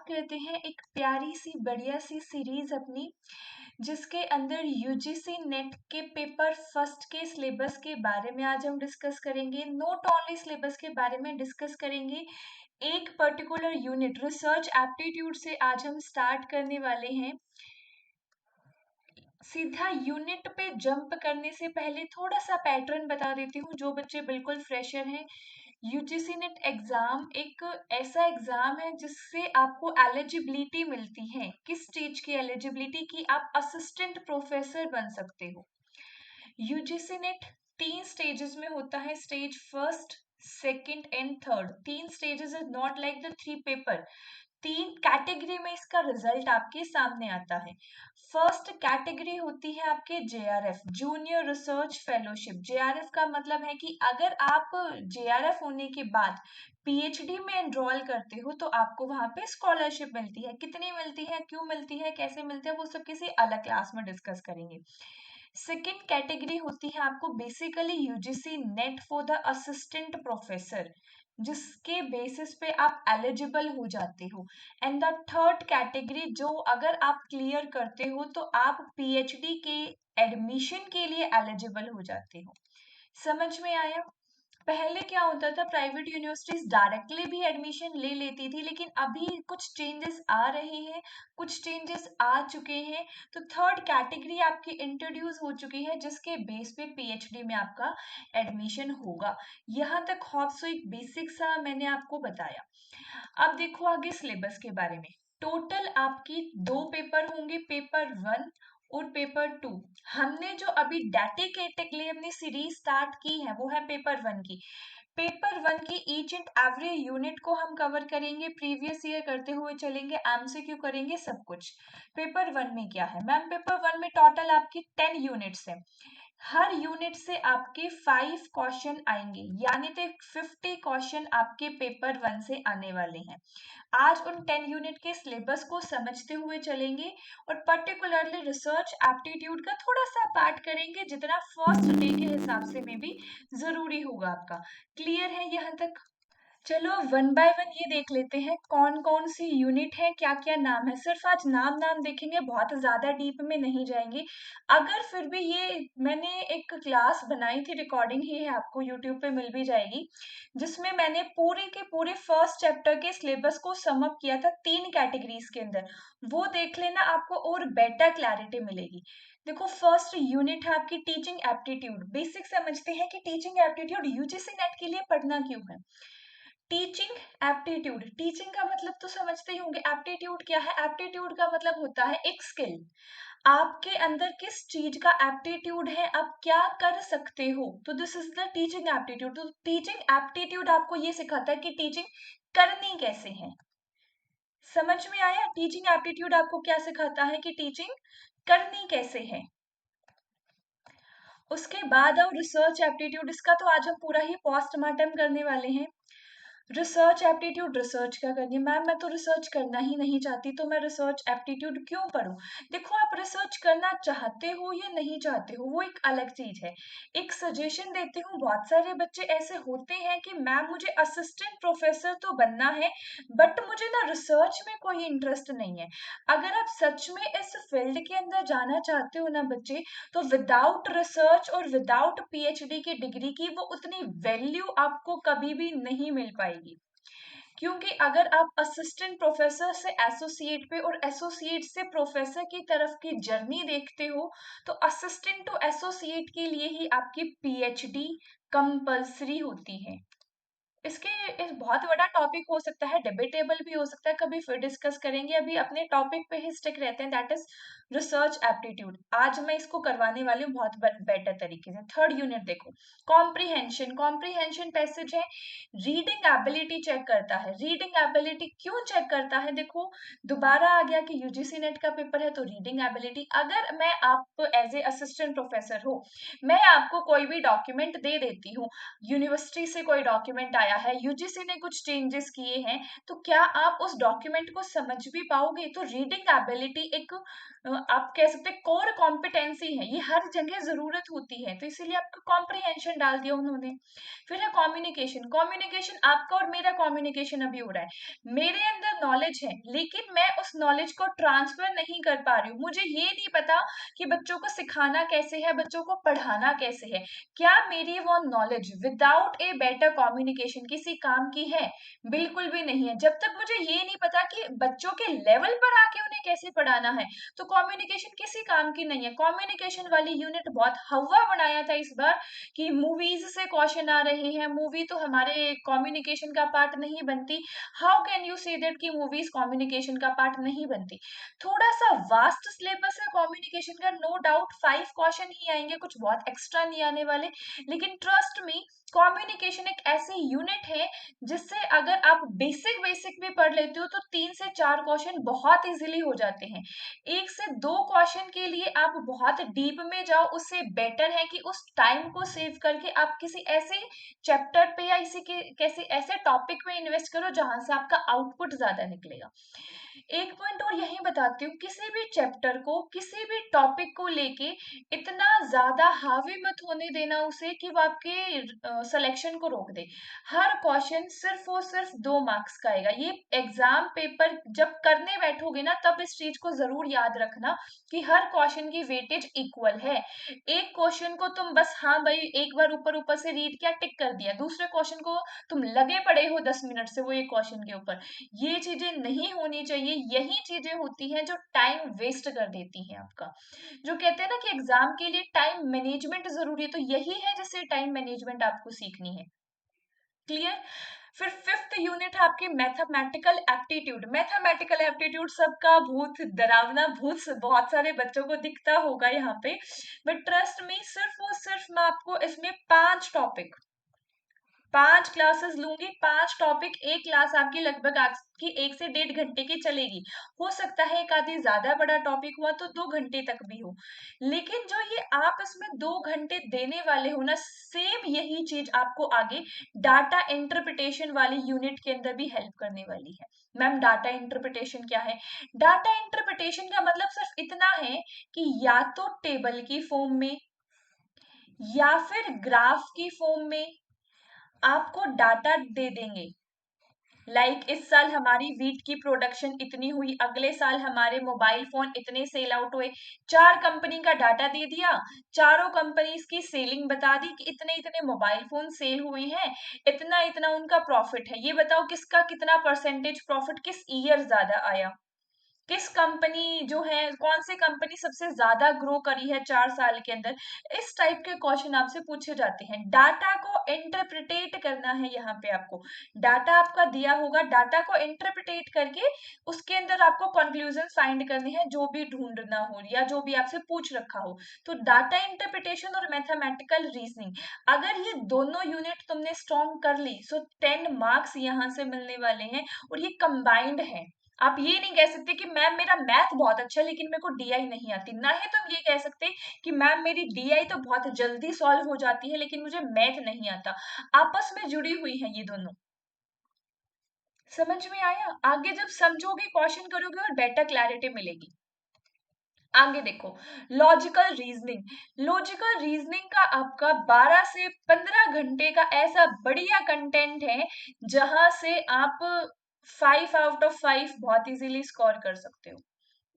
करते हैं एक प्यारी सी बढ़िया सी सीरीज अपनी, जिसके अंदर यूजीसी नेट के पेपर फर्स्ट के सिलेबस के बारे में आज हम डिस्कस करेंगे। नॉट ओनली सिलेबस के बारे में डिस्कस करेंगे, एक पर्टिकुलर यूनिट रिसर्च एप्टीट्यूड से आज हम स्टार्ट करने वाले हैं। सीधा यूनिट पे जंप करने से पहले थोड़ा सा पैटर्न बता देती हूँ। जो बच्चे बिल्कुल फ्रेशर हैं, यूजीसी नेट एग्जाम एक ऐसा एग्जाम है जिससे आपको एलिजिबिलिटी मिलती है। किस चीज की एलिजिबिलिटी? की आप असिस्टेंट प्रोफेसर बन सकते हो। यूजीसी नेट 3 स्टेजेस में होता है, stage first, second and third. 3 stages is not like the 3 paper. 3 category में इसका रिजल्ट आपके सामने आता है। फर्स्ट कैटेगरी होती है आपके JRF, junior research fellowship. JRF का मतलब है कि अगर आप जेआरएफ होने के बाद पीएचडी में एनरोल करते हो तो आपको वहां पे स्कॉलरशिप मिलती है। कितनी मिलती है, क्यों मिलती है, कैसे मिलती है, वो सब किसी अलग क्लास में डिस्कस करेंगे। सेकेंड कैटेगरी होती है आपको basically UGC net for the assistant professor, जिसके बेसिस पे आप एलिजिबल हो जाते हो। एंड द थर्ड कैटेगरी, जो अगर आप क्लियर करते हो तो आप पीएचडी के एडमिशन के लिए एलिजिबल हो जाते हो। समझ में आया? पहले क्या होता था, प्राइवेट यूनिवर्सिटीज डायरेक्टली भी एडमिशन ले लेती थी, लेकिन अभी कुछ चेंजेस आ रहे हैं, कुछ चेंजेस आ चुके हैं। तो थर्ड कैटेगरी आपकी इंट्रोड्यूस हो चुकी है, जिसके बेस पे पीएचडी में आपका एडमिशन होगा। यहाँ तक होप्सो एक बेसिक सा मैंने आपको बताया। अब देखो आगे सिलेबस के बारे में। टोटल आपकी 2 पेपर होंगे, पेपर 1 और पेपर 2। हमने जो अभी डेडिकेटेड के लिए अपनी सीरीज स्टार्ट की है वो है पेपर 1 की। पेपर 1 की ईच एंड एवरी यूनिट को हम कवर करेंगे, प्रीवियस ईयर करते हुए चलेंगे, एमसीक्यू करेंगे, सब कुछ। पेपर 1 में क्या है मैम? पेपर 1 में टोटल आपकी 10 यूनिट्स है। हर यूनिट से आपके 5 क्वेश्चन आएंगे, यानी तो 50 क्वेश्चन आपके पेपर 1 से आने वाले हैं। आज उन 10 यूनिट के सिलेबस को समझते हुए चलेंगे और पर्टिकुलरली रिसर्च एप्टीट्यूड का थोड़ा सा पार्ट करेंगे, जितना फर्स्ट डे के हिसाब से में भी जरूरी होगा आपका। क्लियर है यहाँ तक? चलो वन बाय वन ये देख लेते हैं कौन कौन सी यूनिट है, क्या क्या नाम है। सिर्फ आज नाम नाम देखेंगे, बहुत ज्यादा डीप में नहीं जाएंगे। अगर फिर भी ये मैंने एक क्लास बनाई थी, रिकॉर्डिंग ही है, आपको यूट्यूब पे मिल भी जाएगी, जिसमें मैंने पूरे के पूरे फर्स्ट चैप्टर के सिलेबस को सम अप किया था 3 कैटेगरीज के अंदर। वो देख लेना, आपको और बेटर क्लैरिटी मिलेगी। देखो फर्स्ट यूनिट है आपकी टीचिंग एप्टीट्यूड। बेसिक समझते हैं कि टीचिंग एप्टीट्यूड यूजीसी नेट के लिए पढ़ना क्यों है। टीचिंग एप्टीट्यूड, टीचिंग का मतलब तो समझते ही होंगे। एप्टीट्यूड क्या है? एप्टीट्यूड का मतलब होता है एक स्किल। आपके अंदर किस चीज का एप्टीट्यूड है, आप क्या कर सकते हो, तो this is the teaching aptitude. तो टीचिंग एप्टीट्यूड आपको ये सिखाता है कि टीचिंग करनी कैसे है। समझ में आया? टीचिंग एप्टीट्यूड आपको क्या सिखाता है कि टीचिंग करनी कैसे है। उसके बाद और रिसर्च एप्टीट्यूड, इसका तो आज हम पूरा ही पोस्टमार्टम करने वाले हैं। रिसर्च एप्टीट्यूड, रिसर्च क्या करनी है मैम? मैं तो रिसर्च करना ही नहीं चाहती, तो मैं रिसर्च एप्टीट्यूड क्यों पढूं? देखो आप रिसर्च करना चाहते हो या नहीं चाहते हो वो एक अलग चीज है। एक सजेशन देती हूँ, बहुत सारे बच्चे ऐसे होते हैं कि मैम मुझे असिस्टेंट प्रोफेसर तो बनना है, बट मुझे ना रिसर्च में कोई इंटरेस्ट नहीं है। अगर आप सच में इस फील्ड के अंदर जाना चाहते हो ना बच्चे, तो विदाउट रिसर्च और विदाउट पीएचडी की डिग्री की वो उतनी वैल्यू आपको कभी भी नहीं मिल पाएगी। क्योंकि अगर आप असिस्टेंट प्रोफेसर से एसोसिएट पे और एसोसिएट से प्रोफेसर की तरफ की जर्नी देखते हो, तो असिस्टेंट टू एसोसिएट के लिए ही आपकी पीएचडी कंपल्सरी होती है। इसके इस बहुत बड़ा टॉपिक हो सकता है, डिबेटेबल भी हो सकता है, कभी फिर डिस्कस करेंगे। अभी अपने टॉपिक पे ही स्टिक रहते हैं, दैट इज रिसर्च एप्टीट्यूड। आज मैं इसको करवाने वाली हूँ बहुत बेटर तरीके से। थर्ड यूनिट देखो, कॉम्प्रीहेंशन। कॉम्प्रीहेंशन पैसेज है, रीडिंग एबिलिटी चेक करता है। रीडिंग एबिलिटी क्यों चेक करता है? देखो दोबारा आ गया कि यूजीसी नेट का पेपर है, तो रीडिंग एबिलिटी, अगर मैं आप एज ए असिस्टेंट प्रोफेसर हो, मैं आपको कोई भी डॉक्यूमेंट दे देती हूँ, यूनिवर्सिटी से कोई डॉक्यूमेंट आया है, यूजीसी ने कुछ चेंजेस किए हैं, तो क्या आप उस डॉक्यूमेंट को समझ भी पाओगे? तो रीडिंग एबिलिटी एक आप कह सकते हैं कोर कॉम्पिटेंसी है, ये हर जगह जरूरत होती है, तो इसीलिए आपका कॉम्प्रिहेंशन डाल दिया उन्होंने। फिर है कम्युनिकेशन। कम्युनिकेशन आपका और मेरा कम्युनिकेशन अभी हो रहा है, मेरे अंदर नॉलेज है लेकिन मैं उस नॉलेज को ट्रांसफर नहीं कर पा रही हूँ, मुझे ये नहीं पता कि बच्चों को सिखाना कैसे है, बच्चों को पढ़ाना कैसे है। क्या मेरी वो knowledge without a better communication किसी काम की है? बिल्कुल भी नहीं है। जब तक मुझे ये नहीं पता कि बच्चों के लेवल पर आके उन्हें कैसे पढ़ाना है, तो कम्युनिकेशन किसी काम की नहीं है। कम्युनिकेशन वाली यूनिट बहुत हवा बनाया था इस बार कि मूवीज से क्वेश्चन आ रहे हैं, मूवी तो हमारे कम्युनिकेशन का पार्ट नहीं बनती। How can you say that कि मूवीज कम्युनिकेशन का पार्ट नहीं बनती? थोड़ा सा वास्ट सिलेबस है कम्युनिकेशन का, नो डाउट 5 क्वेश्चन ही आएंगे, कुछ बहुत एक्स्ट्रा नहीं आने वाले। लेकिन ट्रस्ट मी, कम्युनिकेशन एक ऐसी यूनिट है जिससे अगर आप बेसिक बेसिक भी पढ़ लेते हो तो 3 से 4 क्वेश्चन बहुत इजीली हो जाते हैं। 1 से 2 क्वेश्चन के लिए आप बहुत डीप में जाओ, उससे बेटर है कि उस टाइम को सेव करके आप किसी ऐसे चैप्टर पे या इसी के कैसे ऐसे टॉपिक में इन्वेस्ट करो जहां से आपका आउटपुट ज्यादा निकलेगा। एक पॉइंट और यही बताती हूँ, किसी भी चैप्टर को, किसी भी टॉपिक को लेके इतना ज्यादा हावी मत होने देना उसे कि वो आपके सिलेक्शन को रोक दे। हर क्वेश्चन सिर्फ और सिर्फ 2 मार्क्स का आएगा। ये एग्जाम पेपर जब करने बैठोगे ना, तब इस चीज को जरूर याद रखना कि हर क्वेश्चन की वेटेज इक्वल है। एक क्वेश्चन को तुम बस हाँ भाई एक बार ऊपर ऊपर से रीड किया, टिक कर दिया, दूसरे क्वेश्चन को तुम लगे पड़े हो 10 मिनट से वो एक क्वेश्चन के ऊपर, ये चीजें नहीं होनी चाहिए। यही चीजें होती हैं जो टाइम वेस्ट कर देती हैं आपका। जो कहते हैं ना कि एग्जाम के लिए टाइम मैनेजमेंट जरूरी है, तो यही है जिससे टाइम मैनेजमेंट आपको सीखनी है। क्लियर? फिर फिफ्थ यूनिट है आपकी मैथमेटिकल एप्टीट्यूड। मैथमेटिकल एप्टीट्यूड सबका भूत, डरावना भूत बहुत सारे बच्चों को दिखता होगा यहाँ पे, बट ट्रस्ट मी, सिर्फ और सिर्फ मैं आपको इसमें 5 टॉपिक, 5 क्लासेस लूंगी, 5 टॉपिक, एक क्लास आपकी लगभग आपकी 1 से 1.5 घंटे की चलेगी। हो सकता है एक आधी ज्यादा बड़ा टॉपिक हुआ तो 2 घंटे तक भी हो, लेकिन जो ये आप इसमें 2 घंटे देने वाले हो ना, सेम यही चीज आपको आगे डाटा इंटरप्रिटेशन वाली यूनिट के अंदर भी हेल्प करने वाली है। मैम डाटा इंटरप्रिटेशन क्या है? डाटा इंटरप्रिटेशन का मतलब सिर्फ इतना है कि या तो टेबल की फॉर्म में या फिर ग्राफ की फॉर्म में आपको डाटा दे देंगे। इस साल हमारी वीट की प्रोडक्शन इतनी हुई, अगले साल हमारे मोबाइल फोन इतने सेल आउट हुए, 4 कंपनी का डाटा दे दिया, चारों कंपनीज की सेलिंग बता दी कि इतने इतने मोबाइल फोन सेल हुए हैं, इतना इतना उनका प्रॉफिट है, ये बताओ किसका कितना परसेंटेज प्रॉफिट किस ईयर ज्यादा आया, किस कंपनी जो है, कौन सी कंपनी सबसे ज्यादा ग्रो करी है 4 साल के अंदर। इस टाइप के क्वेश्चन आपसे पूछे जाते हैं। डाटा को इंटरप्रिटेट करना है यहाँ पे आपको। डाटा आपका दिया होगा, डाटा को इंटरप्रिटेट करके उसके अंदर आपको कंक्लूजन फाइंड करने हैं, जो भी ढूंढना हो या जो भी आपसे पूछ रखा हो। तो डाटा इंटरप्रिटेशन और मैथमेटिकल रीजनिंग, अगर ये दोनों यूनिट तुमने स्ट्रॉन्ग कर ली, सो 10 मार्क्स यहाँ से मिलने वाले हैं, और ये कंबाइंड है। आप ये नहीं कह सकते कि मैम मेरा मैथ बहुत अच्छा है लेकिन मेरे को डीआई नहीं आती, ना ही तुम ये कह सकते कि मैम मेरी डीआई तो बहुत जल्दी सॉल्व हो जाती है लेकिन मुझे मैथ नहीं आता। आपस में जुड़ी हुई है ये दोनों। समझ में आया? आगे जब समझोगे, क्वेश्चन करोगे और बेटर क्लैरिटी मिलेगी। आगे देखो, लॉजिकल रीजनिंग। लॉजिकल रीजनिंग का आपका 12 से 15 घंटे का ऐसा बढ़िया कंटेंट है जहां से आप 5 आउट ऑफ 5 बहुत इजीली स्कोर कर सकते हो।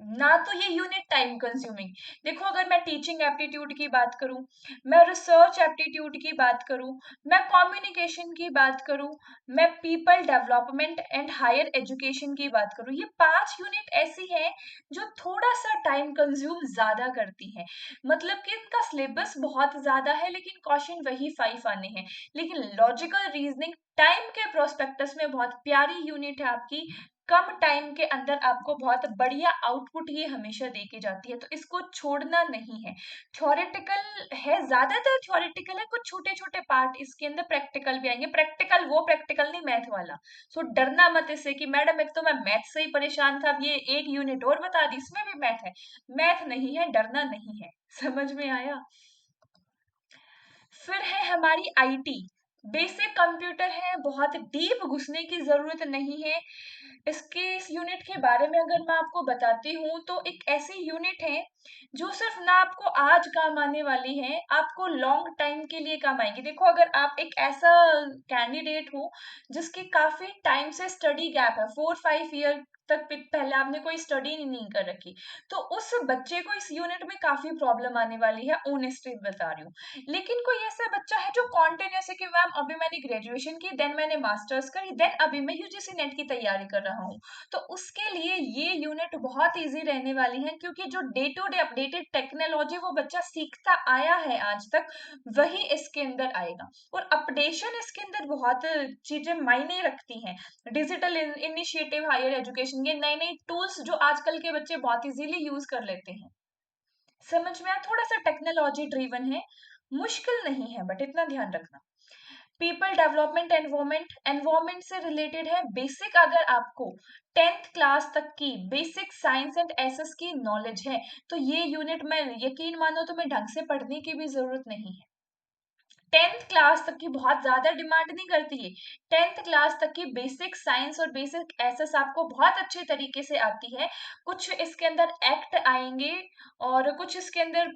ना तो ये यूनिट टाइम कंज्यूमिंग। देखो, अगर मैं टीचिंग एप्टीट्यूड की बात करूं, मैं रिसर्च एप्टीट्यूड की बात करूं, मैं कम्युनिकेशन की बात करूं, मैं people development and higher education की बात करूं, ये 5 यूनिट ऐसी हैं जो थोड़ा सा टाइम कंज्यूम ज्यादा करती हैं। मतलब कि इनका सिलेबस बहुत ज्यादा है लेकिन क्वेश्चन वही 5 आने हैं। लेकिन लॉजिकल रीजनिंग टाइम के प्रोस्पेक्टस में बहुत प्यारी यूनिट है आपकी, कम टाइम के अंदर आपको बहुत बढ़िया आउटपुट ये हमेशा देके जाती है, तो इसको छोड़ना नहीं है। थ्योरेटिकल है, ज्यादातर थ्योरेटिकल है, कुछ छोटे छोटे पार्ट इसके अंदर प्रैक्टिकल भी आएंगे। प्रैक्टिकल वो प्रैक्टिकल नहीं मैथ वाला, सो डरना मत इससे कि मैडम एक तो मैं मैथ से ही परेशान था, अब ये एक यूनिट और बता दी इसमें भी मैथ है। मैथ नहीं है, डरना नहीं है। समझ में आया? फिर है हमारी आईटी। बेसिक कंप्यूटर है, बहुत डीप घुसने की ज़रूरत नहीं है। इस यूनिट के बारे में अगर मैं आपको बताती हूँ, तो एक ऐसी यूनिट है, जो सिर्फ़ ना आपको आज काम आने वाली है, आपको लॉन्ग टाइम के लिए काम आएगी। देखो, अगर आप एक ऐसा कैंडिडेट हो, जिसकी काफ़ी टाइम से स्टडी गैप है, 4-5 ईयर तक पहले आपने कोई स्टडी नहीं कर रखी, तो उस बच्चे को इस यूनिट में काफ़ी प्रॉब्लम आने वाली है, ऑनेस्टली बता रही हूँ। लेकिन कोई ऐसा बच्चा है जो कॉन्टिन्यूस है कि मैम अभी मैंने ग्रेजुएशन की, देन मैंने मास्टर्स करी, देन अभी मैं यूजीसी नेट की तैयारी कर रहा हूँ, तो उसके लिए ये यूनिट बहुत इजी रहने वाली है, क्योंकि जो day to day updated technology वो बच्चा सीखता आया है आज तक, वही इसके अंदर आएगा। और अपडेशन इसके अंदर बहुत चीजें मायने रखती हैं। डिजिटल इनिशिएटिव हायर एजुकेशन, ये नए नए टूल्स जो आजकल के बच्चे बहुत इजीली यूज कर लेते हैं। समझ में आया? थोड़ा सा टेक्नोलॉजी ड्रिवन है, मुश्किल नहीं है, बट इतना ध्यान रखना। पीपल डेवलपमेंट एनवायरमेंट, एनवायरमेंट से रिलेटेड है। बेसिक अगर आपको 10th क्लास तक की बेसिक साइंस एंड एसएस की नॉलेज है, तो ये यूनिट में यकीन मानो तो मैं ढंग से पढ़ने की भी जरूरत नहीं है। 10th क्लास तक की बहुत ज्यादा डिमांड नहीं करती है। 10th क्लास तक की बेसिक साइंस और बेसिक एसएस आपको बहुत अच्छे तरीके से आती है। कुछ इसके अंदर एक्ट आएंगे, और कुछ इसके अंदर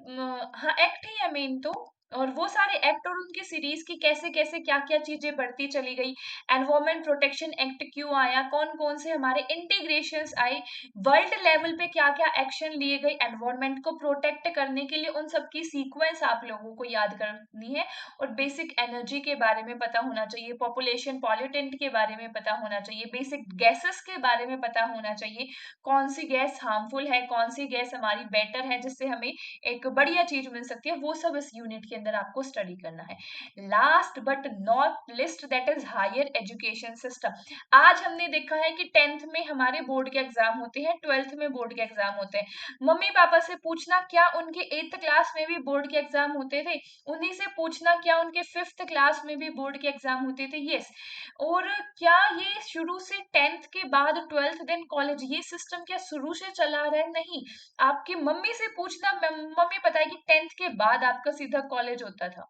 हाँ, एक्ट ही है मेन तो। और वो सारे एक्ट और उनकी सीरीज की कैसे कैसे क्या क्या चीजें बढ़ती चली गई, एनवायरमेंट प्रोटेक्शन एक्ट क्यों आया, कौन कौन से हमारे इंटीग्रेशंस आए, वर्ल्ड लेवल पे क्या क्या एक्शन लिए गए एनवायरमेंट को प्रोटेक्ट करने के लिए, उन सब की सीक्वेंस आप लोगों को याद करनी है। और बेसिक एनर्जी के बारे में पता होना चाहिए, पॉपुलेशन पॉल्यूटेंट के बारे में पता होना चाहिए, बेसिक गैसेस के बारे में पता होना चाहिए, कौन सी गैस हार्मफुल है, कौन सी गैस हमारी बेटर है, जिससे हमें एक बढ़िया चीज मिल सकती है, वो सब इस यूनिट के अंदर आपको स्टडी करना है। Last but not least, that is higher education system. आज हमने देखा है कि 10th में हमारे बोर्ड के एग्जाम होते हैं, 12th में बोर्ड के एग्जाम होते हैं। मम्मी पापा से पूछना क्या उनके 8th क्लास में भी बोर्ड के एग्जाम होते थे, उन्हीं से पूछना क्या उनके 5th क्लास में भी बोर्ड के एग्जाम होते थे। यस। और क्या ये शुरू से 10th के बाद 12th देन कॉलेज, ये सिस्टम क्या शुरू से चला रहा है? नहीं। आपकी मम्मी से पूछना, मम्मी बताएगी 10th के बाद आपका सीधा कॉलेज होता था,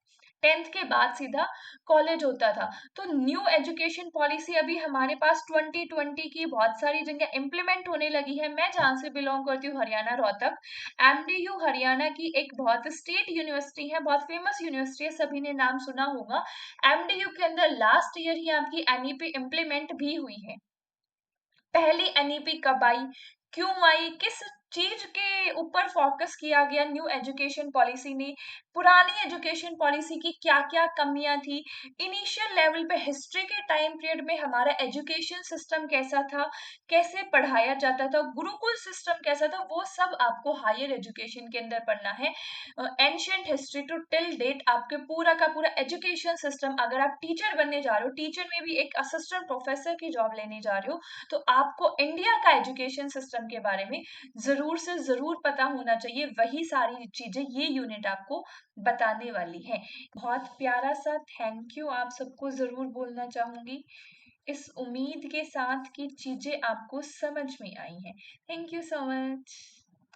10th के बाद सीधा कॉलेज होता था। तो न्यू एजुकेशन पॉलिसी अभी हमारे पास 2020 की बहुत सारी जगह इम्प्लीमेंट होने लगी है। मैं जहाँ से बिलोंग करती हूँ, हरियाणा रोहतक, एमडीयू हरियाणा की एक बहुत स्टेट यूनिवर्सिटी है, बहुत फेमस यूनिवर्सिटी है, सभी ने नाम सुना होगा। एमडीयू के अंदर लास्ट ईयर ही आपकी एनईपी इम्प्लीमेंट भी हुई है। पहली एनईपी कब आई, क्यों आई, किस चीज के ऊपर फोकस किया गया न्यू एजुकेशन पॉलिसी ने, पुरानी एजुकेशन पॉलिसी की क्या क्या कमियां थी, इनिशियल लेवल पे हिस्ट्री के टाइम पीरियड में हमारा एजुकेशन सिस्टम कैसा था, कैसे पढ़ाया जाता था, गुरुकुल सिस्टम कैसा था, वो सब आपको हायर एजुकेशन के अंदर पढ़ना है। Ancient history to till date, आपके पूरा का पूरा एजुकेशन सिस्टम, अगर आप टीचर बनने जा रहे हो, टीचर में भी एक असिस्टेंट प्रोफेसर की जॉब लेने जा रहे हो, तो आपको इंडिया का एजुकेशन सिस्टम के बारे में जरूर से जरूर पता होना चाहिए। वही सारी चीजें ये यूनिट आपको बताने वाली है। बहुत प्यारा सा थैंक यू आप सबको जरूर बोलना चाहूंगी, इस उम्मीद के साथ कि चीजें आपको समझ में आई हैं। Thank you so much.